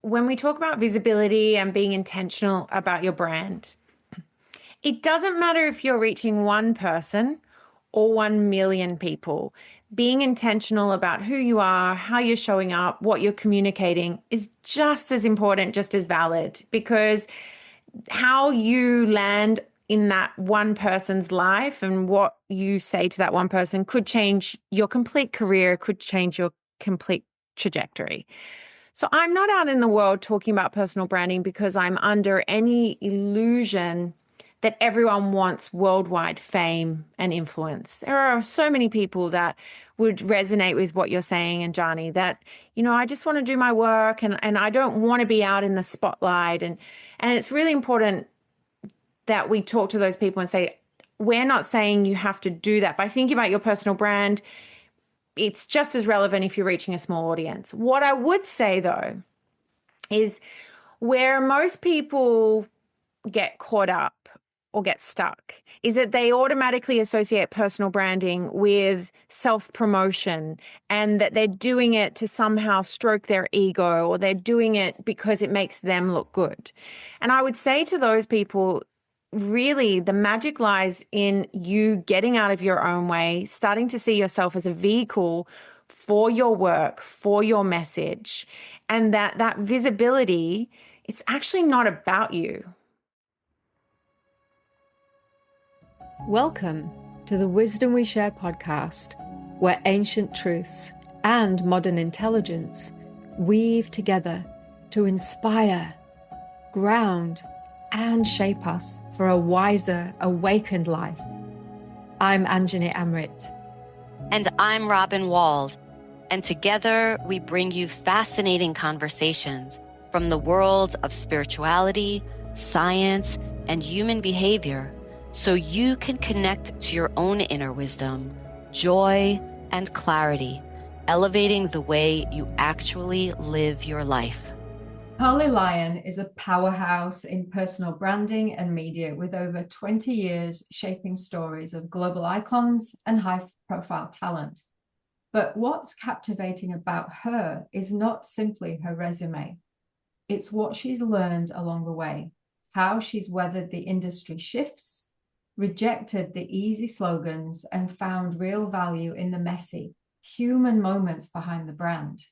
when we talk about visibility and being intentional about your brand, it doesn't matter if you're reaching one person or 1 million people. Being intentional about who you are, how you're showing up, what you're communicating is just as important, just as valid, because how you land in that one person's life and what you say to that one person could change your complete career, could change your complete trajectory. So I'm not out in the world talking about personal branding because I'm under any illusion that everyone wants worldwide fame and influence. There are so many people that would resonate with what you're saying, and Johnny, that, I just want to do my work and I don't want to be out in the spotlight. And it's really important that we talk to those people and say, we're not saying you have to do that. By thinking about your personal brand, it's just as relevant if you're reaching a small audience. What I would say, though, is where most people get caught up or get stuck is that they automatically associate personal branding with self-promotion and that they're doing it to somehow stroke their ego, or they're doing it because it makes them look good. And I would say to those people, really, the magic lies in you getting out of your own way, starting to see yourself as a vehicle for your work, for your message, and that visibility, it's actually not about you. Welcome to the Wisdom We Share podcast, where ancient truths and modern intelligence weave together to inspire, ground, and shape us for a wiser, awakened life. I'm Anjani Amrit. And I'm Robin Wald. And together we bring you fascinating conversations from the worlds of spirituality, science, and human behavior, so you can connect to your own inner wisdom, joy, and clarity, elevating the way you actually live your life. Carlii Lyon is a powerhouse in personal branding and media with over 20 years shaping stories of global icons and high-profile talent. But what's captivating about her is not simply her resume. It's what she's learned along the way, how she's weathered the industry shifts, rejected the easy slogans, and found real value in the messy, human moments behind the brand.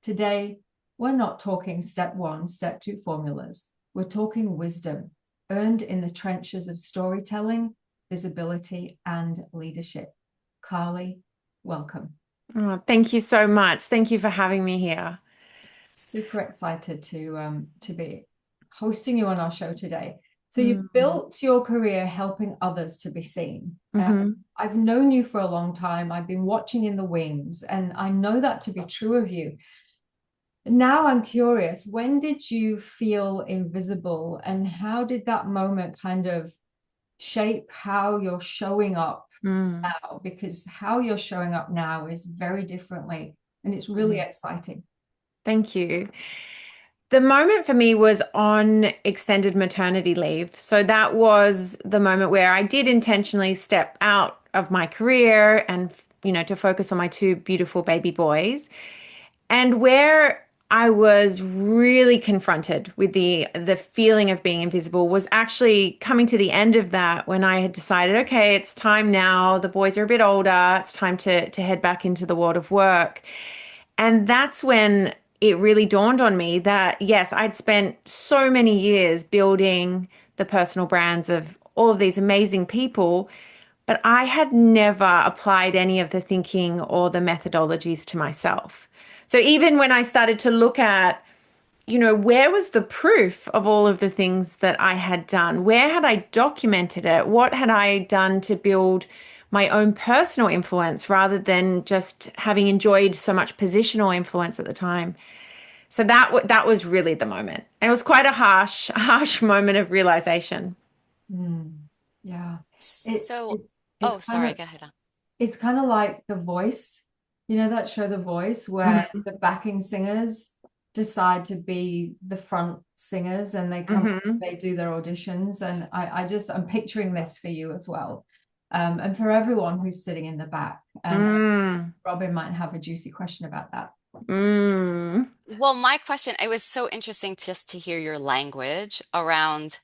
Today, we're not talking step 1, step 2 formulas. We're talking wisdom earned in the trenches of storytelling, visibility, and leadership. Carlii, welcome. Oh, thank you so much. Thank you for having me here. Super excited to be hosting you on our show today. So you've built your career helping others to be seen. I've known you for a long time. I've been watching in the wings, and I know that to be true of you. Now I'm curious, when did you feel invisible, and how did that moment kind of shape how you're showing up now? Because how you're showing up now is very differently, and it's really exciting. Thank you. The moment for me was on extended maternity leave. So that was the moment where I did intentionally step out of my career and, to focus on my 2 beautiful baby boys, and where I was really confronted with the feeling of being invisible was actually coming to the end of that, when I had decided, okay, it's time now. The boys are a bit older. It's time to head back into the world of work. And that's when it really dawned on me that, yes, I'd spent so many years building the personal brands of all of these amazing people, but I had never applied any of the thinking or the methodologies to myself. So even when I started to look at, where was the proof of all of the things that I had done? Where had I documented it? What had I done to build my own personal influence rather than just having enjoyed so much positional influence at the time? So that was really the moment. And it was quite a harsh moment of realization. Yeah. Go ahead. It's kind of like The Voice, that show The Voice, where the backing singers decide to be the front singers, and they come, they do their auditions. And I'm picturing this for you as well. And for everyone who's sitting in the back. And Robin might have a juicy question about that. Mm. Well, my question, it was so interesting just to hear your language around,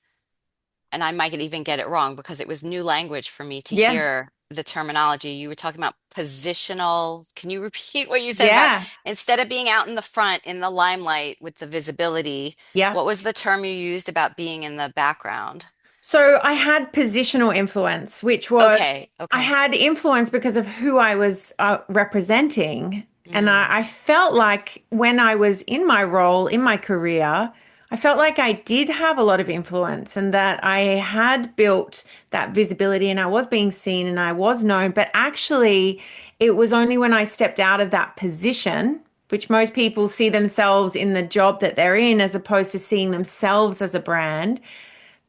and I might even get it wrong because it was new language for me to Yeah. hear the terminology. You were talking about positional. Can you repeat what you said about Yeah. instead of being out in the front in the limelight with the visibility, Yeah. what was the term you used about being in the background? So I had positional influence, which was Okay, I okay. had influence because of who I was representing. And Mm, I felt like when I was in my role, in my career, I felt like I did have a lot of influence and that I had built that visibility and I was being seen and I was known. But actually, it was only when I stepped out of that position, which most people see themselves in the job that they're in, as opposed to seeing themselves as a brand,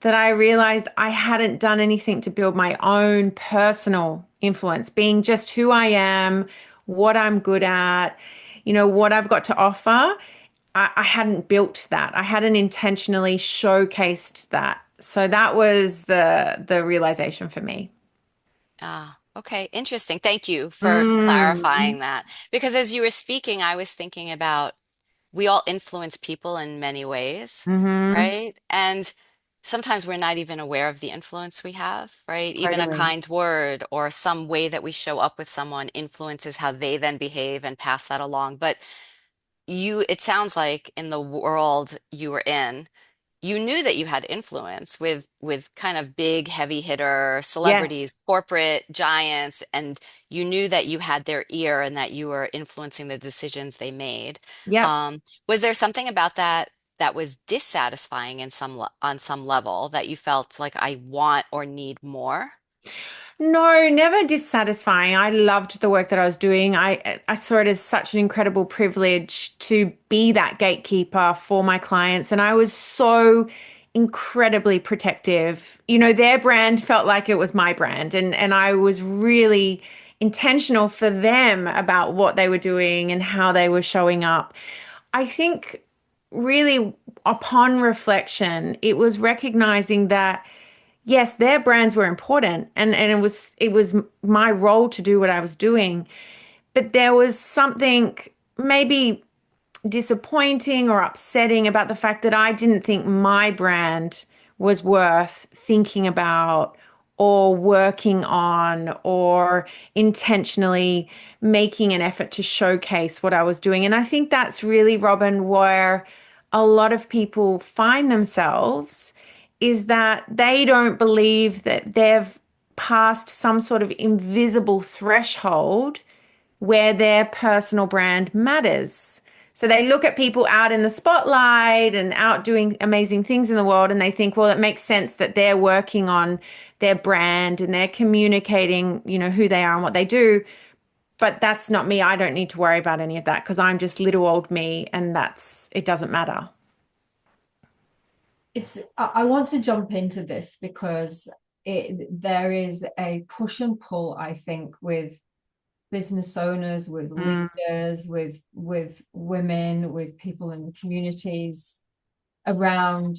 that I realized I hadn't done anything to build my own personal influence, being just who I am, what I'm good at, what I've got to offer. I hadn't built that. I hadn't intentionally showcased that. So that was the realization for me. okay, interesting. Thank you for Mm. clarifying that. Because as you were speaking, I was thinking about we all influence people in many ways, Mm-hmm. right? And sometimes we're not even aware of the influence we have, right? Even a Totally. kind word or some way that we show up with someone influences how they then behave and pass that along. But it sounds like in the world you were in, you knew that you had influence with kind of big heavy hitter Yes. celebrities, corporate giants, and you knew that you had their ear and that you were influencing the decisions they made. Yep. Was there something about that that was dissatisfying in on some level that you felt like I want or need more? No, never dissatisfying. I loved the work that I was doing. I saw it as such an incredible privilege to be that gatekeeper for my clients, and I was so incredibly protective. Their brand felt like it was my brand, and I was really intentional for them about what they were doing and how they were showing up. I think really upon reflection, it was recognizing that yes, their brands were important and it was my role to do what I was doing. But there was something maybe disappointing or upsetting about the fact that I didn't think my brand was worth thinking about or working on or intentionally making an effort to showcase what I was doing. And I think that's really, Robin, where a lot of people find themselves is that they don't believe that they've passed some sort of invisible threshold where their personal brand matters. So they look at people out in the spotlight and out doing amazing things in the world, and they think, well, it makes sense that they're working on their brand and they're communicating, who they are and what they do. But that's not me. I don't need to worry about any of that because I'm just little old me, and it doesn't matter. I want to jump into this because there is a push and pull, I think, with business owners, with Mm, leaders, with women, with people in the communities around.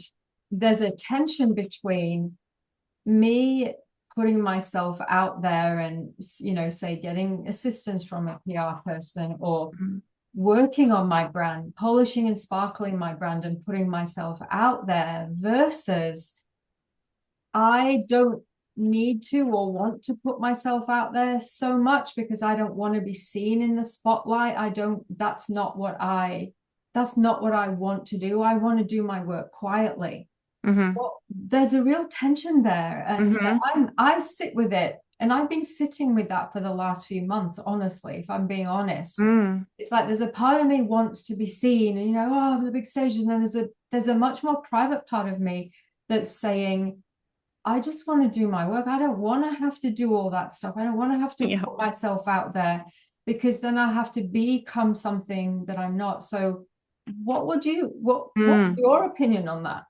There's a tension between me putting myself out there and, say getting assistance from a PR person or mm, working on my brand, polishing and sparkling my brand and putting myself out there versus I don't need to or want to put myself out there so much because I don't want to be seen in the spotlight. That's not what I want to do. I want to do my work quietly. mm-hmm, Well, there's a real tension there. And mm-hmm, I sit with it. And I've been sitting with that for the last few months, honestly, if I'm being honest. mm, It's like there's a part of me wants to be seen and oh, the big stages. And then there's a much more private part of me that's saying, I just want to do my work. I don't want to have to do all that stuff. I don't want to have to yeah. put myself out there because then I have to become something that I'm not. So what's Mm. your opinion on that?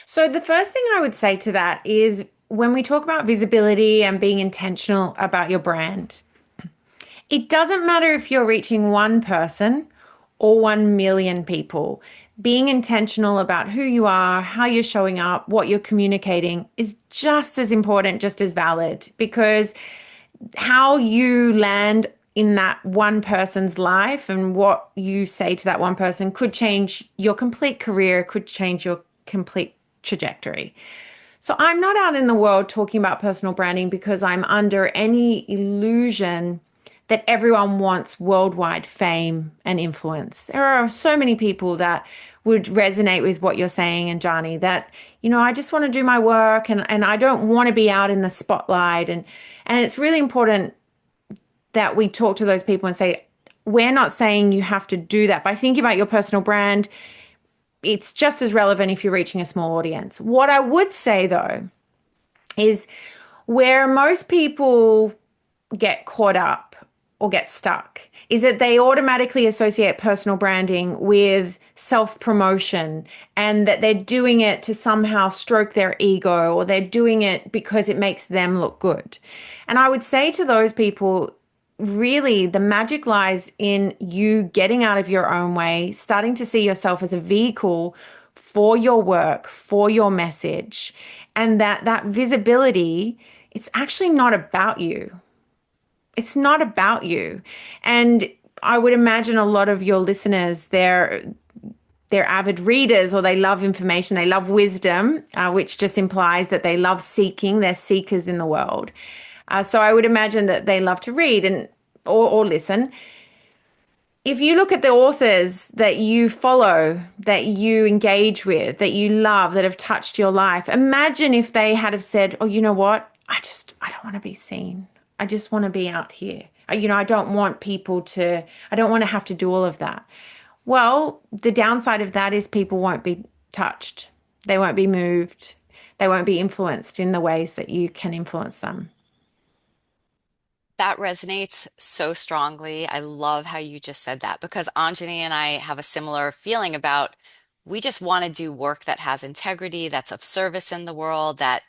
So the first thing I would say to that is when we talk about visibility and being intentional about your brand, it doesn't matter if you're reaching one person or 1 million people. Being intentional about who you are, how you're showing up, what you're communicating is just as important, just as valid, because how you land in that one person's life, and what you say to that one person could change your complete career, could change your complete trajectory. So I'm not out in the world talking about personal branding because I'm under any illusion that everyone wants worldwide fame and influence. There are so many people that would resonate with what you're saying, and Johnny, that, I just want to do my work, and I don't want to be out in the spotlight. And it's really important that we talk to those people and say, we're not saying you have to do that. By thinking about your personal brand, it's just as relevant if you're reaching a small audience. What I would say, though, is where most people get caught up or get stuck is that they automatically associate personal branding with self-promotion, and that they're doing it to somehow stroke their ego, or they're doing it because it makes them look good. And I would say to those people, really, the magic lies in you getting out of your own way, starting to see yourself as a vehicle for your work, for your message, and that visibility, it's actually not about you. It's not about you. And I would imagine a lot of your listeners, they're avid readers, or they love information, they love wisdom, which just implies that they love seeking. They're seekers in the world. So I would imagine that they love to read or listen. If you look at the authors that you follow, that you engage with, that you love, that have touched your life, imagine if they had have said, oh, you know what? I don't want to be seen. I just want to be out here. I don't want I don't want to have to do all of that. Well, the downside of that is people won't be touched. They won't be moved. They won't be influenced in the ways that you can influence them. That resonates so strongly. I love how you just said that, because Anjani and I have a similar feeling about, we just want to do work that has integrity, that's of service in the world, that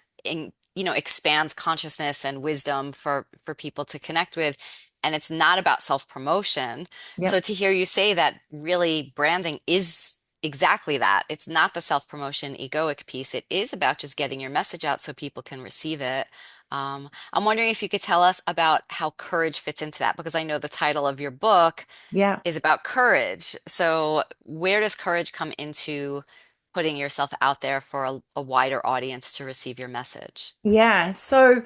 expands consciousness and wisdom for people to connect with. And it's not about self-promotion. So Yep. to hear you say that, really branding is exactly that. It's not the self-promotion egoic piece. It is about just getting your message out so people can receive it. I'm wondering if you could tell us about how courage fits into that, because I know the title of your book Yeah. is about courage. So, where does courage come into putting yourself out there for a wider audience to receive your message? Yeah. So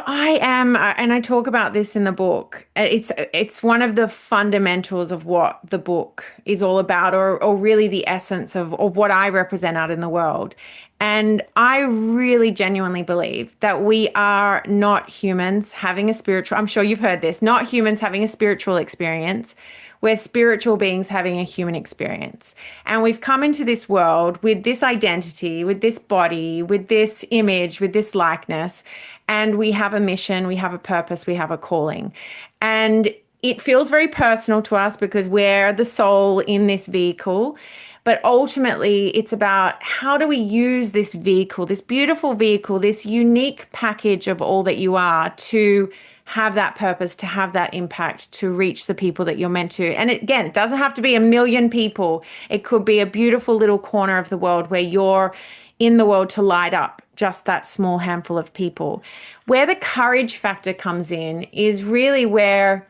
I am, and I talk about this in the book. It's one of the fundamentals of what the book is all about, or really the essence of what I represent out in the world. And I really genuinely believe that we are not humans having a spiritual, I'm sure you've heard this, not humans having a spiritual experience. We're spiritual beings having a human experience. And we've come into this world with this identity, with this body, with this image, with this likeness. And we have a mission, we have a purpose, we have a calling. And it feels very personal to us because we're the soul in this vehicle. But ultimately, it's about how do we use this vehicle, this beautiful vehicle, this unique package of all that you are, to have that purpose, to have that impact, to reach the people that you're meant to. And again, it doesn't have to be a million people. It could be a beautiful little corner of the world where you're in the world to light up just that small handful of people. Where the courage factor comes in is really where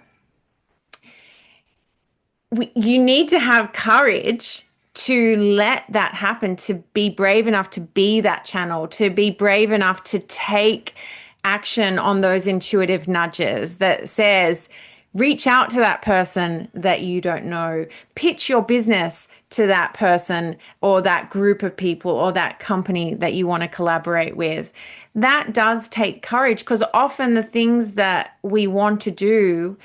you need to have courage to let that happen, to be brave enough to be that channel, to be brave enough to take action on those intuitive nudges that says, reach out to that person that you don't know, pitch your business to that person or that group of people or that company that you want to collaborate with. That does take courage, because often the things that we want to do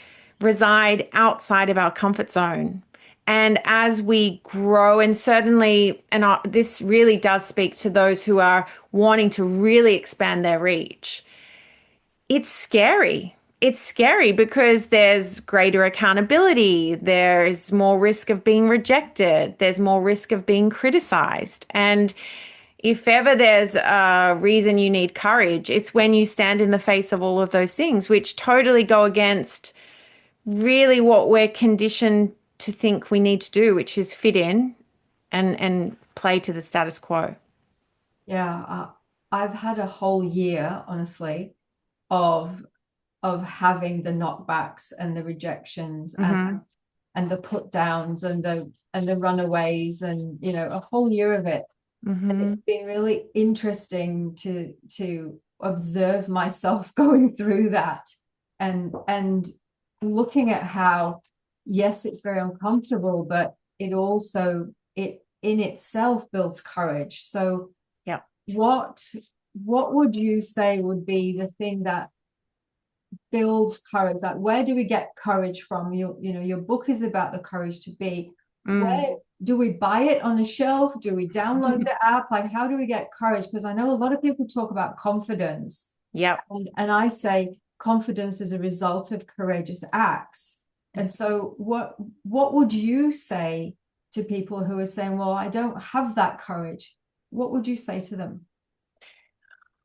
reside outside of our comfort zone. And as we grow, and certainly, this really does speak to those who are wanting to really expand their reach, it's scary. It's scary because there's greater accountability. There's more risk of being rejected. There's more risk of being criticized. And if ever there's a reason you need courage, it's when you stand in the face of all of those things, which totally go against really what we're conditioned to think we need to do, which is fit in and play to the status quo. Yeah, I've had a whole year, honestly, of of having the knockbacks and the rejections and the put downs and the runaways and a whole year of it. And it's been really interesting to observe myself going through that and looking at how, yes, it's very uncomfortable, but it also it in itself builds courage. So yeah, what would you say would be the thing that builds courage? Like, where do we get courage from? Your book is about the courage to be. Where do we buy it on a shelf? Do we download the app? Like, how do we get courage? Because I know a lot of people talk about confidence. yeah. And I say confidence is a result of courageous acts. And so what would you say to people who are saying, well, I don't have that courage? What would you say to them?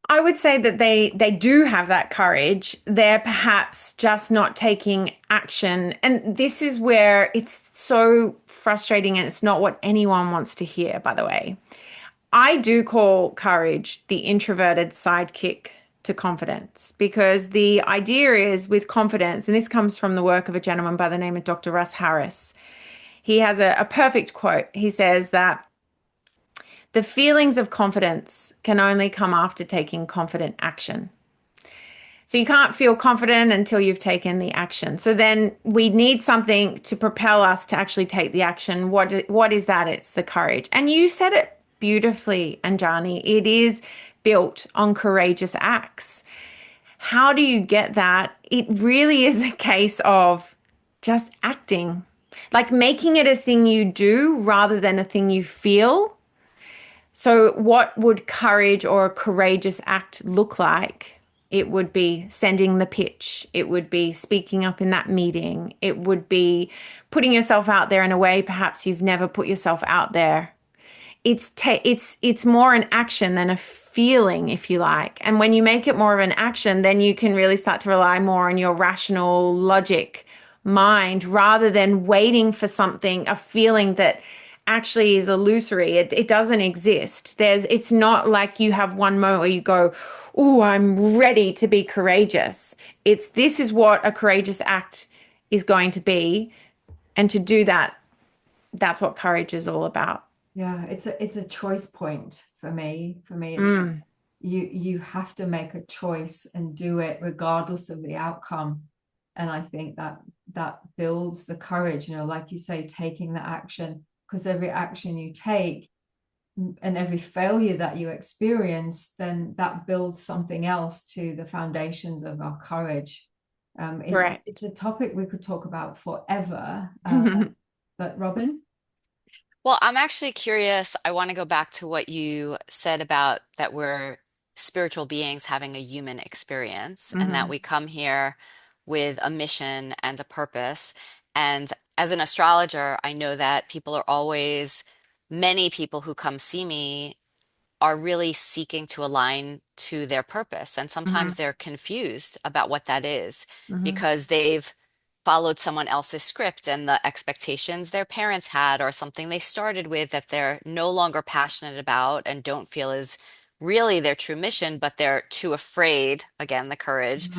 I would say that they do have that courage. They're perhaps just not taking action. And this is where it's so frustrating, and it's not what anyone wants to hear, by the way. I do call courage the introverted sidekick to confidence, because the idea is with confidence, and this comes from the work of a gentleman by the name of Dr. Russ Harris. He has a perfect quote. He says that the feelings of confidence can only come after taking confident action. So you can't feel confident until you've taken the action. So then we need something to propel us to actually take the action. What is that? It's the courage. And you said it beautifully, Anjani. It is built on courageous acts. How do you get that? It really is a case of just acting, like making it a thing you do rather than a thing you feel. So what would courage or a courageous act look like? It would be sending the pitch. It would be speaking up in that meeting. It would be putting yourself out there in a way perhaps you've never put yourself out there. It's more an action than a feeling, if you like. And when you make it more of an action, then you can really start to rely more on your rational logic mind rather than waiting for something, a feeling that actually is illusory. It doesn't exist. It's not like you have one moment where you go, oh, I'm ready to be courageous. This is what a courageous act is going to be. And to do that, that's what courage is all about. Yeah, it's a choice point for me. It's you have to make a choice and do it regardless of the outcome. And I think that builds the courage, like you say, taking the action, because every action you take and every failure that you experience, then that builds something else to the foundations of our courage. Right. It's a topic we could talk about forever. But Robin? Well, I'm actually curious. I want to go back to what you said about that we're spiritual beings having a human experience and that we come here with a mission and a purpose. And as an astrologer, I know that many people who come see me are really seeking to align to their purpose. And sometimes they're confused about what that is because they've followed someone else's script and the expectations their parents had or something they started with that they're no longer passionate about and don't feel is really their true mission, but they're too afraid, again, the courage,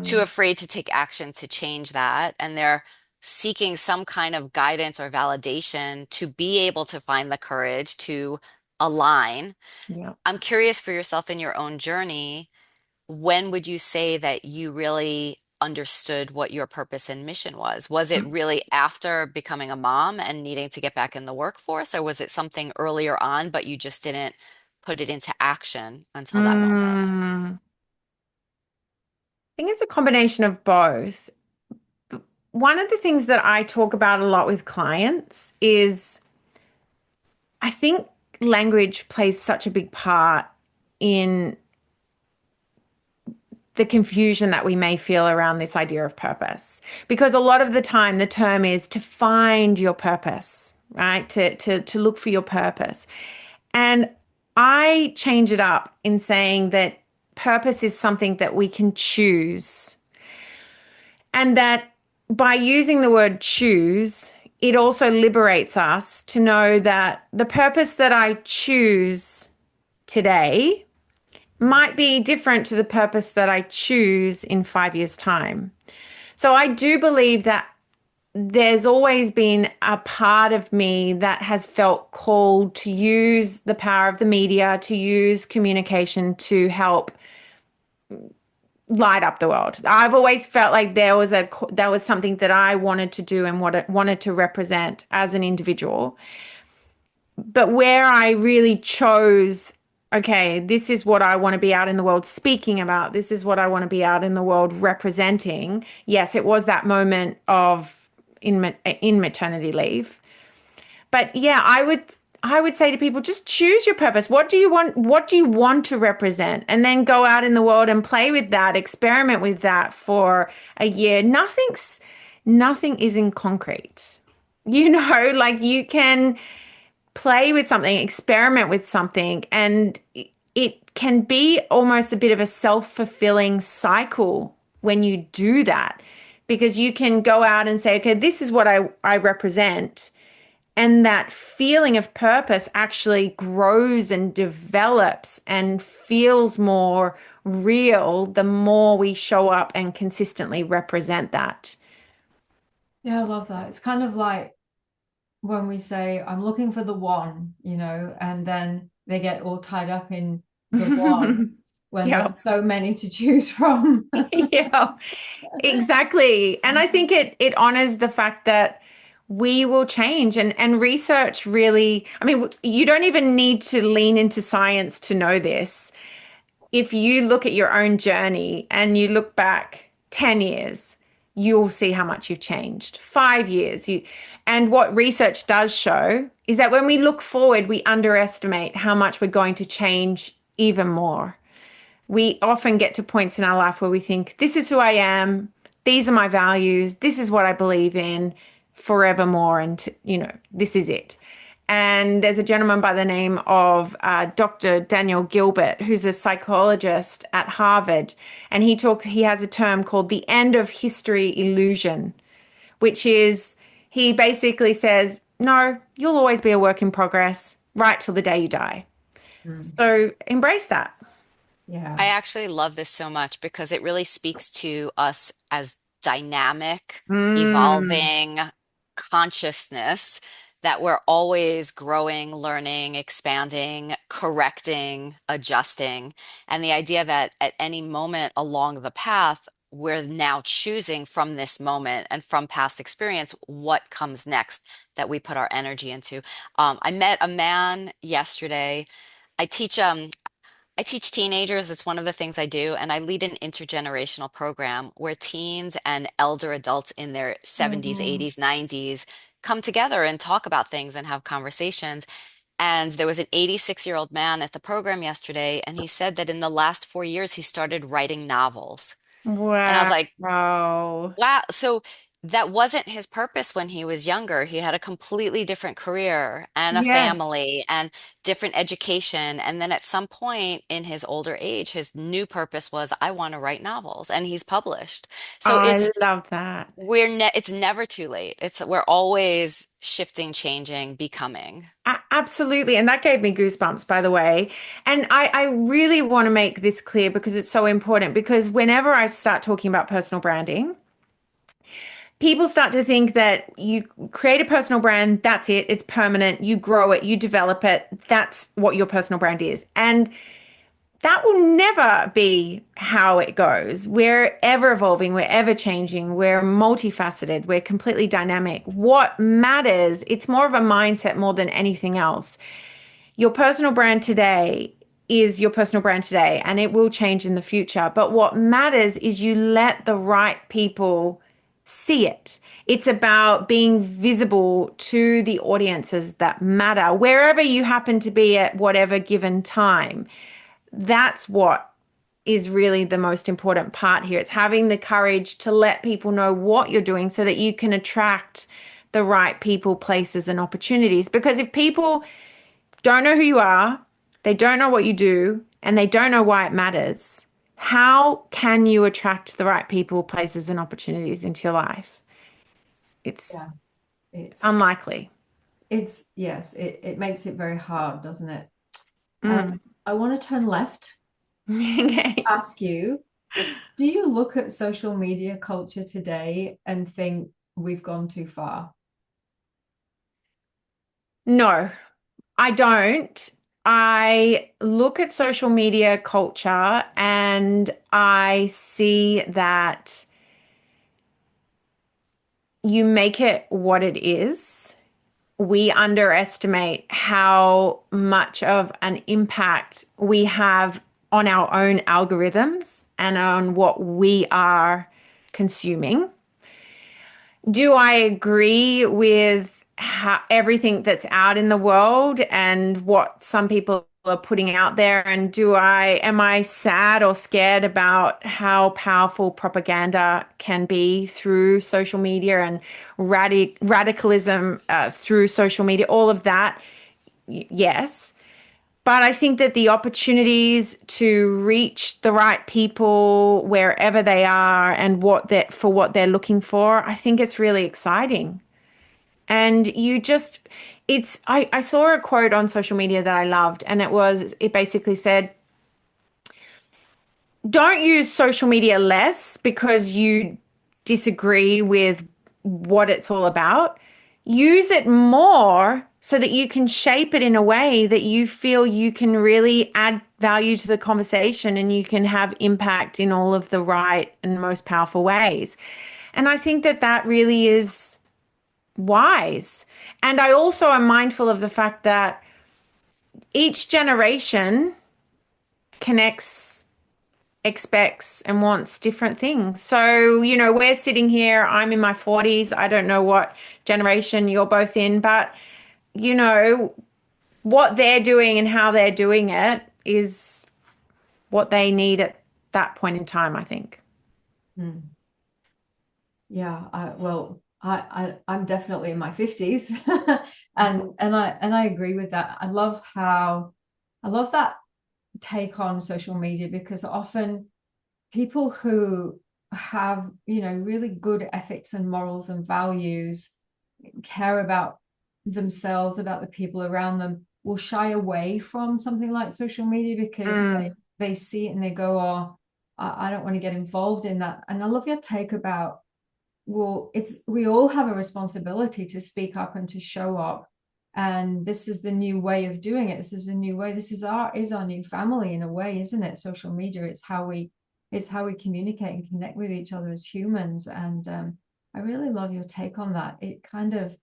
too afraid to take action to change that. And they're seeking some kind of guidance or validation to be able to find the courage to align. Yeah. I'm curious for yourself in your own journey, when would you say that you really understood what your purpose and mission was? Was it really after becoming a mom and needing to get back in the workforce, or was it something earlier on, but you just didn't put it into action until that moment? I think it's a combination of both. One of the things that I talk about a lot with clients is I think language plays such a big part in the confusion that we may feel around this idea of purpose. Because a lot of the time the term is to find your purpose, right? To look for your purpose. And I change it up in saying that purpose is something that we can choose. And that by using the word choose, it also liberates us to know that the purpose that I choose today might be different to the purpose that I choose in 5 years' time. So I do believe that there's always been a part of me that has felt called to use the power of the media, to use communication to help light up the world. I've always felt like there was something that I wanted to do and what wanted to represent as an individual. But where I really chose, okay, this is what I want to be out in the world speaking about. This is what I want to be out in the world representing. Yes, it was that moment of in maternity leave. But yeah, I would say to people, just choose your purpose. What do you want? What do you want to represent? And then go out in the world and play with that, experiment with that for a year. Nothing is in concrete. Like you can play with something, experiment with something, and it can be almost a bit of a self-fulfilling cycle when you do that, because you can go out and say, okay, this is what I represent. And that feeling of purpose actually grows and develops and feels more real the more we show up and consistently represent that. Yeah, I love that. It's kind of like when we say, I'm looking for the one, and then they get all tied up in the one when there Yeah. are so many to choose from. Yeah. Exactly. And I think it honors the fact that we will change, and research really, I mean, you don't even need to lean into science to know this. If you look at your own journey and you look back 10 years, you'll see how much you've changed. 5 years, and what research does show is that when we look forward, we underestimate how much we're going to change even more. We often get to points in our life where we think, this is who I am, these are my values, this is what I believe in forevermore, and this is it. And there's a gentleman by the name of Dr. Daniel Gilbert, who's a psychologist at Harvard, and he has a term called the end of history illusion, which is, he basically says, no, you'll always be a work in progress right till the day you die. Mm. So embrace that. Yeah. I actually love this so much because it really speaks to us as dynamic, Mm. evolving consciousness that we're always growing, learning, expanding, correcting, adjusting. And the idea that at any moment along the path, we're now choosing from this moment and from past experience what comes next that we put our energy into. I met a man yesterday. I teach I teach teenagers. It's one of the things I do. And I lead an intergenerational program where teens and elder adults in their 70s, Mhm. 80s, 90s come together and talk about things and have conversations. And there was an 86-year-old man at the program yesterday, and he said that in the last 4 years, he started writing novels. And I was like, Wow. wow. So that wasn't his purpose when he was younger. He had a completely different career and a Yes, family and different education. And then at some point in his older age, his new purpose was, I want to write novels. And he's published. So I love that. it's never too late. We're always shifting, changing, becoming. Absolutely. And that gave me goosebumps, by the way. And I really want to make this clear because it's so important. Because whenever I start talking about personal branding, people start to think that you create a personal brand, that's it, it's permanent, you grow it, you develop it, that's what your personal brand is. And that will never be how it goes. We're ever evolving, we're ever changing, we're multifaceted, we're completely dynamic. What matters, it's more of a mindset more than anything else. Your personal brand today is your personal brand today, and it will change in the future. But what matters is you let the right people see it. It's about being visible to the audiences that matter, wherever you happen to be at whatever given time. That's what is really the most important part here. It's having the courage to let people know what you're doing so that you can attract the right people, places, and opportunities. Because if people don't know who you are, they don't know what you do, and they don't know why it matters, how can you attract the right people, places, and opportunities into your life? It's Yeah. it's It's unlikely. it's yes, it makes it very hard, doesn't it? Mm. I want to turn left Okay. Ask you, do you look at social media culture today and think we've gone too far? No, I don't. I look at social media culture and I see that you make it what it is. We underestimate how much of an impact we have on our own algorithms and on what we are consuming. Do I agree with everything that's out in the world and what some people are putting out there? And am I sad or scared about how powerful propaganda can be through social media and radicalism through social media? All of that, yes. But I think that the opportunities to reach the right people wherever they are and what they're looking for, I think it's really exciting. And I saw a quote on social media that I loved, and it basically said, don't use social media less because you disagree with what it's all about. Use it more so that you can shape it in a way that you feel you can really add value to the conversation and you can have impact in all of the right and most powerful ways. And I think that that really is wise. And I also am mindful of the fact that each generation connects, expects, and wants different things. So, we're sitting here, I'm in my 40s. I don't know what generation you're both in, but, you know, what they're doing and how they're doing it is what they need at that point in time, I think. Hmm. Yeah, I'm definitely in my 50s. And I agree with that. I love that take on social media, because often people who have, really good ethics and morals and values, care about themselves, about the people around them, will shy away from something like social media because they see it and they go, oh, I don't want to get involved in that. And I love your take about, well, we all have a responsibility to speak up and to show up. And this is the new way of doing it. This is a new way. This is our new family in a way, isn't it? Social media. It's how we communicate and connect with each other as humans. And I really love your take on that. It kind of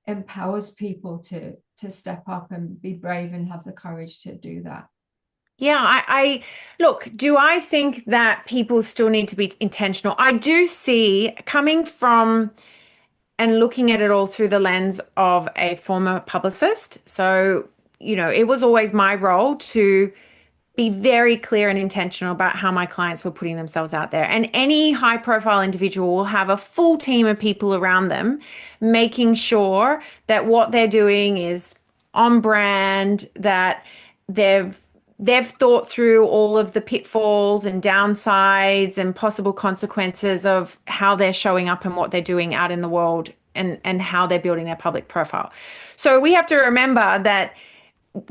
empowers people to step up and be brave and have the courage to do that. Yeah, I look, do I think that people still need to be intentional? I do see, coming from and looking at it all through the lens of a former publicist. So, it was always my role to be very clear and intentional about how my clients were putting themselves out there. And any high profile individual will have a full team of people around them, making sure that what they're doing is on brand, that they've thought through all of the pitfalls and downsides and possible consequences of how they're showing up and what they're doing out in the world, and how they're building their public profile. So we have to remember that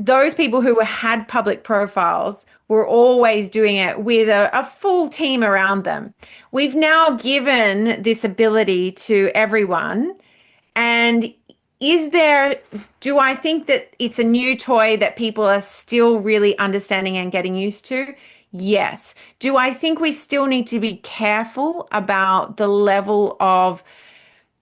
those people who had public profiles were always doing it with a full team around them. We've now given this ability to everyone. And do I think that it's a new toy that people are still really understanding and getting used to? Yes. Do I think we still need to be careful about the level of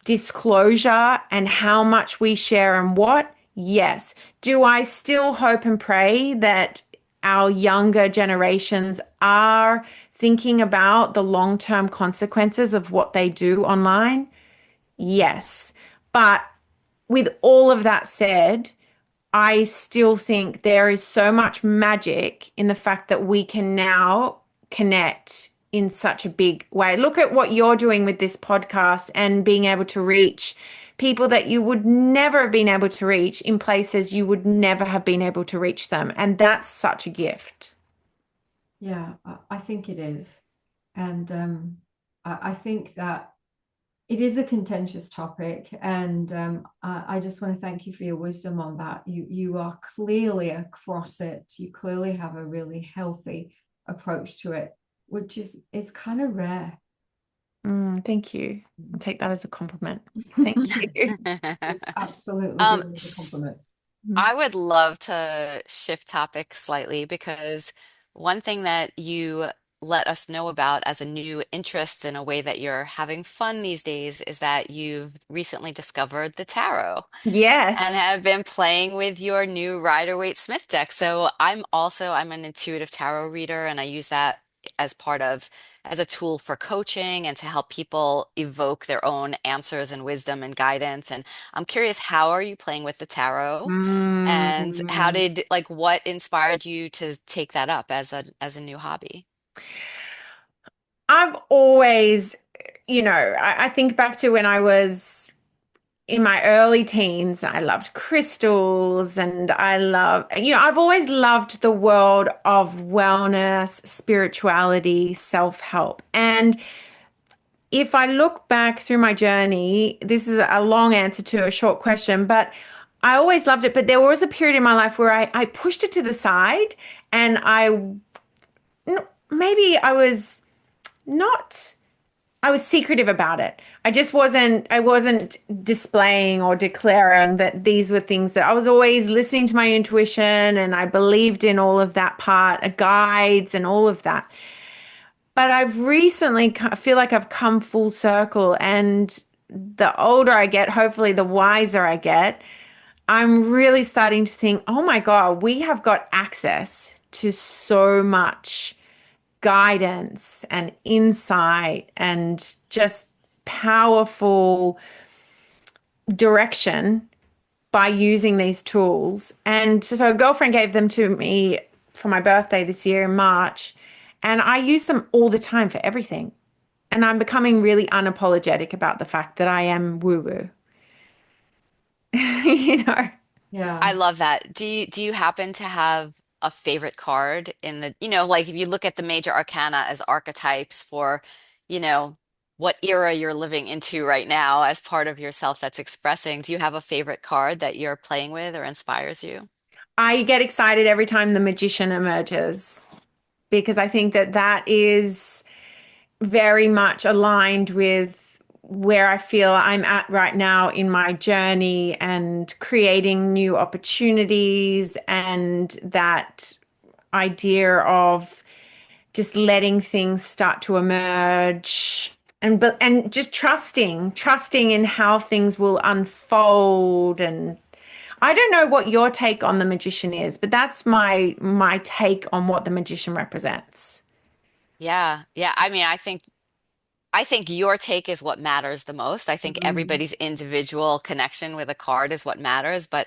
disclosure and how much we share and what? Yes. Do I still hope and pray that our younger generations are thinking about the long-term consequences of what they do online? Yes. But with all of that said, I still think there is so much magic in the fact that we can now connect in such a big way. Look at what you're doing with this podcast and being able to reach people that you would never have been able to reach in places you would never have been able to reach them. And that's such a gift. Yeah, I think it is. And I think that it is a contentious topic, and I just want to thank you for your wisdom on that. You are clearly across it. You clearly have a really healthy approach to it, which is kind of rare. Thank you. I'll take that as a compliment. Thank you. It's absolutely Um, given as a compliment. I would love to shift topics slightly because one thing that you let us know about as a new interest in a way that you're having fun these days is that you've recently discovered the tarot and Yes. have been playing with your new Rider-Waite Smith deck. So I'm an intuitive tarot reader and I use that as part of as a tool for coaching and to help people evoke their own answers and wisdom and guidance. And I'm curious, how are you playing with the tarot? And how Mm. did like what inspired you to take that up as a new hobby? I've always, I think back to when I was in my early teens. I loved crystals and I've always loved the world of wellness, spirituality, self-help. And if I look back through my journey, this is a long answer to a short question, but I always loved it. But there was a period in my life where I pushed it to the side and maybe not, I was secretive about it. I wasn't displaying or declaring that these were things that I was always listening to my intuition and I believed in all of that part, guides and all of that. But I've recently I feel like I've come full circle, and the older I get, hopefully the wiser I get, I'm really starting to think, oh my God, we have got access to so much guidance and insight and just powerful direction by using these tools. And so a girlfriend gave them to me for my birthday this year in March, and I use them all the time for everything. And I'm becoming really unapologetic about the fact that I am woo-woo. you know. Yeah. I love that. Do you happen to have a favorite card in the, like if you look at the major arcana as archetypes for, you know, what era you're living into right now as part of yourself that's expressing, do you have a favorite card that you're playing with or inspires you? I get excited every time the magician emerges because I think that that is very much aligned with where I feel I'm at right now in my journey and creating new opportunities and that idea of just letting things start to emerge and just trusting in how things will unfold. And I don't know what your take on the magician is, but that's my take on what the magician represents. Yeah. Yeah. I mean, I think your take is what matters the most. I think Mm. everybody's individual connection with a card is what matters, but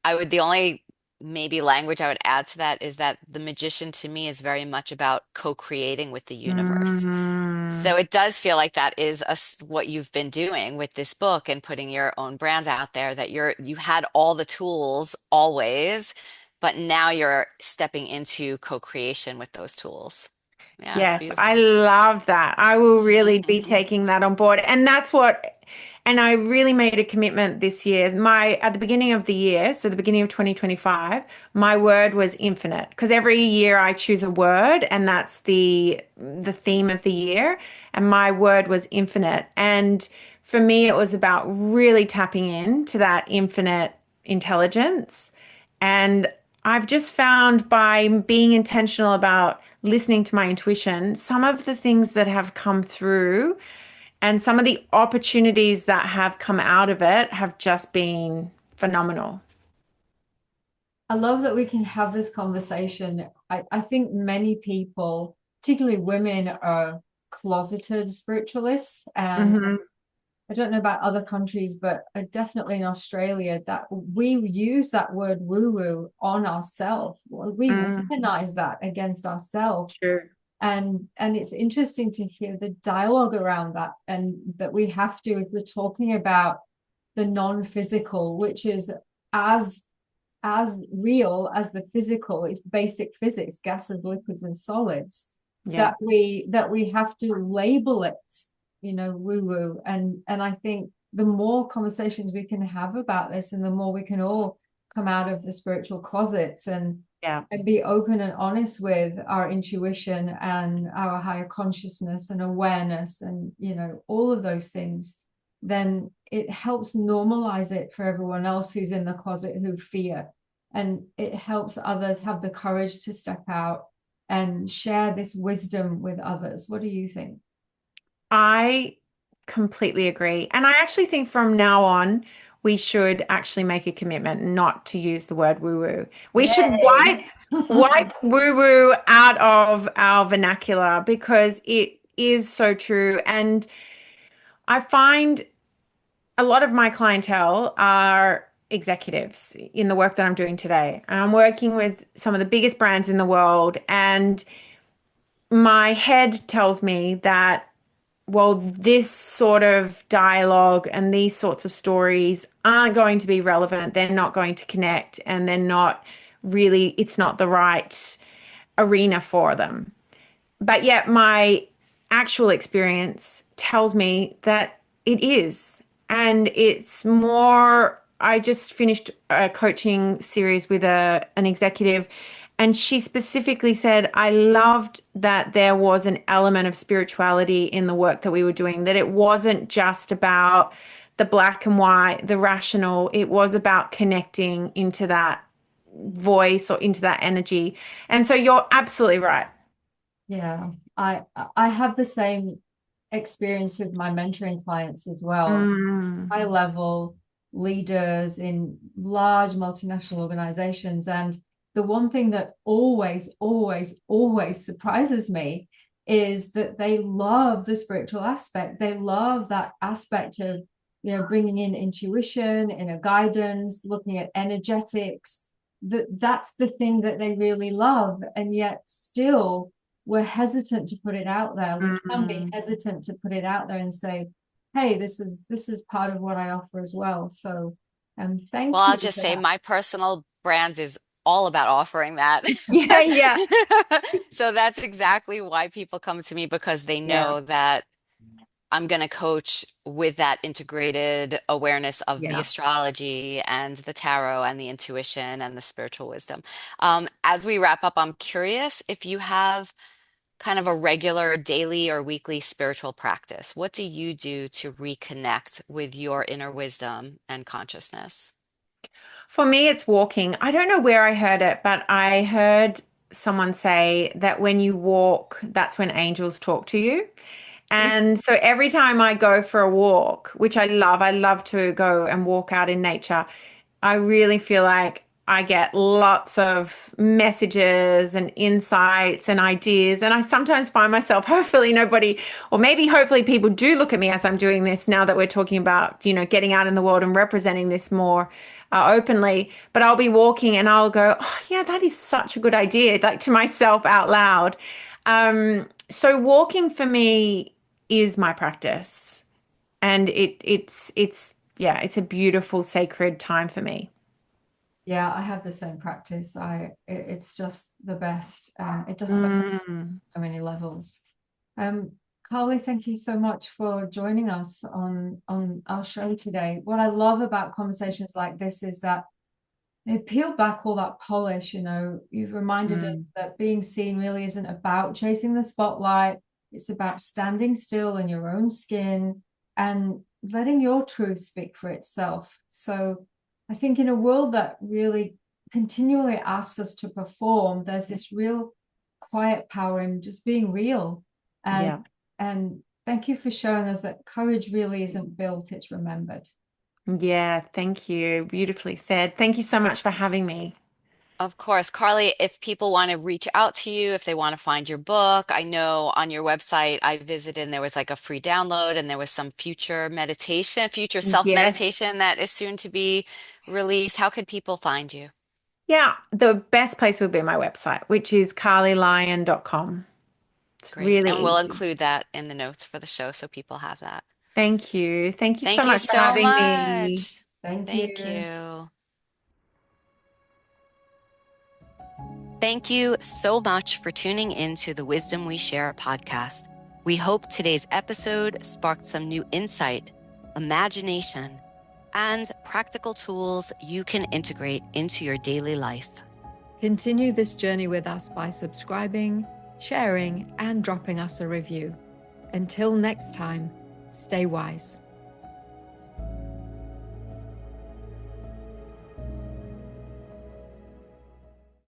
the only maybe language I would add to that is that the magician to me is very much about co-creating with the universe. Mm. So it does feel like that is what you've been doing with this book and putting your own brands out there, that you had all the tools always, but now you're stepping into co-creation with those tools. Yeah, it's Yes, I beautiful. love that. I will really be taking that on board. And I really made a commitment this year. At the beginning of the year, so the beginning of 2025, my word was infinite because every year I choose a word and that's the theme of the year. And my word was infinite. And for me, it was about really tapping into that infinite intelligence. And I've just found by being intentional about listening to my intuition, some of the things that have come through and some of the opportunities that have come out of it have just been phenomenal. I love that we can have this conversation. I think many people, particularly women, are closeted spiritualists. And Hmm. I don't know about other countries, but definitely in Australia, that we use that word woo-woo on ourselves. We Mm, weaponize that against ourselves. true. And it's interesting to hear the dialogue around that, and that we have to, if we're talking about the non-physical, which is as real as the physical, is basic physics, gases, liquids, and solids, Yeah. that we have to label it, woo woo. And I think the more conversations we can have about this, and the more we can all come out of the spiritual closets and Yeah. be open and honest with our intuition and our higher consciousness and awareness and, you know, all of those things, then it helps normalize it for everyone else who's in the closet who fear. And it helps others have the courage to step out and share this wisdom with others. What do you think? I completely agree. And I actually think from now on, we should actually make a commitment not to use the word woo-woo. We should Yay. wipe woo-woo out of our vernacular because it is so true. And I find a lot of my clientele are executives in the work that I'm doing today. And I'm working with some of the biggest brands in the world, and my head tells me that, well, this sort of dialogue and these sorts of stories aren't going to be relevant. They're not going to connect, and they're not really, it's not the right arena for them. But yet, my actual experience tells me that it is. And it's more, I just finished a coaching series with an executive, and she specifically said, I loved that there was an element of spirituality in the work that we were doing, that it wasn't just about the black and white, the rational, it was about connecting into that voice or into that energy. And so you're absolutely right. Yeah, I have the same experience with my mentoring clients as well. Mm. High level leaders in large multinational organizations. And the one thing that always, always, always surprises me is that they love the spiritual aspect. They love that aspect of, you know, bringing in intuition, inner guidance, looking at energetics. That's the thing that they really love. And yet still we're hesitant to put it out there. We can be hesitant to put it out there and say, hey, this is part of what I offer as well. So thank Well, you I'll just for say that. my personal brand is all about offering that. Yeah, yeah, So that's exactly why people come to me, because they yeah, know that I'm going to coach with that integrated awareness of the yeah. astrology and the tarot and the intuition and the spiritual wisdom. As we wrap up, I'm curious if you have kind of a regular daily or weekly spiritual practice. What do you do to reconnect with your inner wisdom and consciousness? For me, it's walking. I don't know where I heard it, but I heard someone say that when you walk, that's when angels talk to you. And so every time I go for a walk, which I love to go and walk out in nature, I really feel like I get lots of messages and insights and ideas. And I sometimes find myself, hopefully nobody, or maybe hopefully people do look at me as I'm doing this now that we're talking about, you know, getting out in the world and representing this more openly. But I'll be walking and I'll go, oh, yeah, that is such a good idea, like to myself out loud. So walking for me is my practice, and it's yeah, it's a beautiful sacred time for me. Yeah, I have the same practice. It's just the best. It does Mm. so many levels. Um, Carly, thank you so much for joining us on our show today. What I love about conversations like this is that they peel back all that polish. You know, you've reminded us Mm. that being seen really isn't about chasing the spotlight. It's about standing still in your own skin and letting your truth speak for itself. So I think in a world that really continually asks us to perform, there's this real quiet power in just being real. And Yeah. and thank you for showing us that courage really isn't built, it's remembered. Yeah, thank you. Beautifully said. Thank you so much for having me. Of course, Carly, if people want to reach out to you, if they want to find your book, I know on your website I visited and there was like a free download and there was some future meditation, future self Yes. meditation that is soon to be released. How could people find you? Yeah, the best place would be my website, which is carlilyon.com. It's Great. really And we'll easy. include that in the notes for the show so people have that. Thank you. Thank you so Thank you much for so having me. much. Thank Thank you. you. Thank you so much for tuning in to the Wisdom We Share podcast. We hope today's episode sparked some new insight, imagination, and practical tools you can integrate into your daily life. Continue this journey with us by subscribing, sharing, and dropping us a review. Until next time, stay wise.